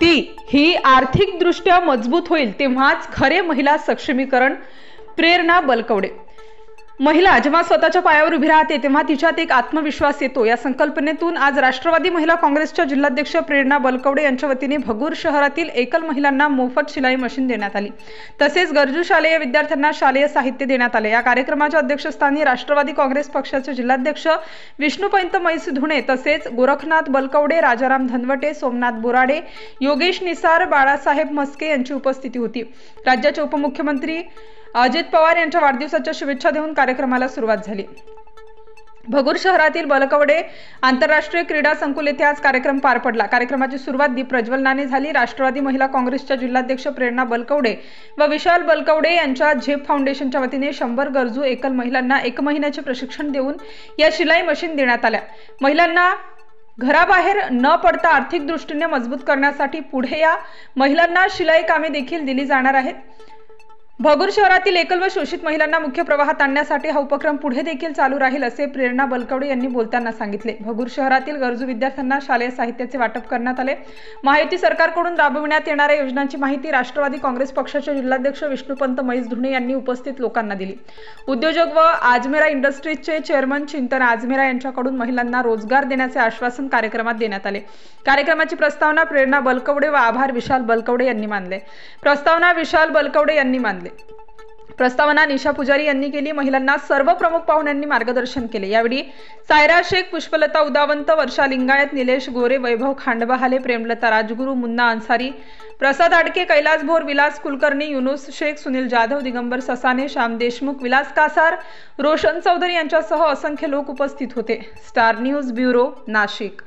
ही आर्थिकदृष्ट्या मजबूत होईल तेव्हाच खरे महिला सक्षमीकरण. प्रेरणा बलकवडे. महिला जेव्हा स्वतःच्या पायावर उभी राहते तेव्हा तिच्यात एक आत्मविश्वास येतो. या संकल्पनेतून आज राष्ट्रवादी महिला काँग्रेसच्या जिल्हाध्यक्ष प्रेरणा बलकवडे यांच्या वतीने भगूर शहरातील एकल महिलांना मोफत शिलाई मशीन देण्यात आली. तसेच गरजू शालेय विद्यार्थ्यांना शालेय साहित्य देण्यात आले. या कार्यक्रमाच्या अध्यक्षस्थानी राष्ट्रवादी काँग्रेस पक्षाचे जिल्हाध्यक्ष विष्णुपंत मैसधुणे तसेच गोरखनाथ बलकवडे, राजाराम धनवटे, सोमनाथ बोराडे, योगेश निसार, बाळासाहेब मस्के यांची उपस्थिती होती. राज्याचे उपमुख्यमंत्री अजित पवार यांच्या वाढदिवसाच्या शुभेच्छा देऊन कार्यक्रमाला सुरुवात झाली. भगूर शहरातील बलकवडे आंतरराष्ट्रीय क्रीडा संकुल येथे आज कार्यक्रम पार पडला. कार्यक्रमाची सुरुवात दीप प्रज्वलनाने झाली. राष्ट्रवादी महिला काँग्रेसच्या जिल्हाध्यक्ष प्रेरणा बलकवडे व विशाल बलकवडे यांच्या झेप फाउंडेशनच्या वतीने 100 गरजू एकल महिलांना 1 महिन्याचे प्रशिक्षण देऊन या शिलाई मशीन देण्यात आल्या. महिलांना घराबाहेर न पडता आर्थिक दृष्टीने मजबूत करण्यासाठी पुढे या महिलांना शिलाई कामे देखील दिली जाणार आहेत. भगूर शहरातील एकल व शोषित महिलांना मुख्य प्रवाहात आणण्यासाठी हा उपक्रम पुढे देखील चालू राहील असे प्रेरणा बलकवडे यांनी बोलताना सांगितले. भगूर शहरातील गरजू विद्यार्थ्यांना शालेय साहित्याचे वाटप करण्यात आले. महायुती सरकारकडून राबविण्यात येणाऱ्या योजनांची माहिती राष्ट्रवादी काँग्रेस पक्षाचे जिल्हाध्यक्ष विष्णुपंत मैसधुणे यांनी उपस्थित लोकांना दिली. उद्योजक व आजमेरा इंडस्ट्रीजचे चेअरमन चिंतन आजमेरा यांच्याकडून महिलांना रोजगार देण्याचे आश्वासन कार्यक्रमात देण्यात आले. कार्यक्रमाची प्रस्तावना प्रेरणा बलकवडे व आभार विशाल बलकवडे यांनी मानले. प्रस्तावना निशा पुजारी यांनी केली. महिलांना सर्व प्रमुख पाहुण्यांनी मार्गदर्शन केले. यावेळी सायरा शेख, पुष्पलता उदावंत, वर्षा लिंगायत, निलेश गोरे, वैभव खांडबहाले, प्रेमलता राजगुरू, मुन्ना अन्सारी, प्रसाद आडके, कैलास भोर, विलास कुलकर्णी, युनुस शेख, सुनील जाधव, दिगंबर ससाने, श्याम देशमुख, विलास कासार, रोशन चौधरी यांच्यासह असंख्य लोक उपस्थित होते. Star news bureau, Nashik.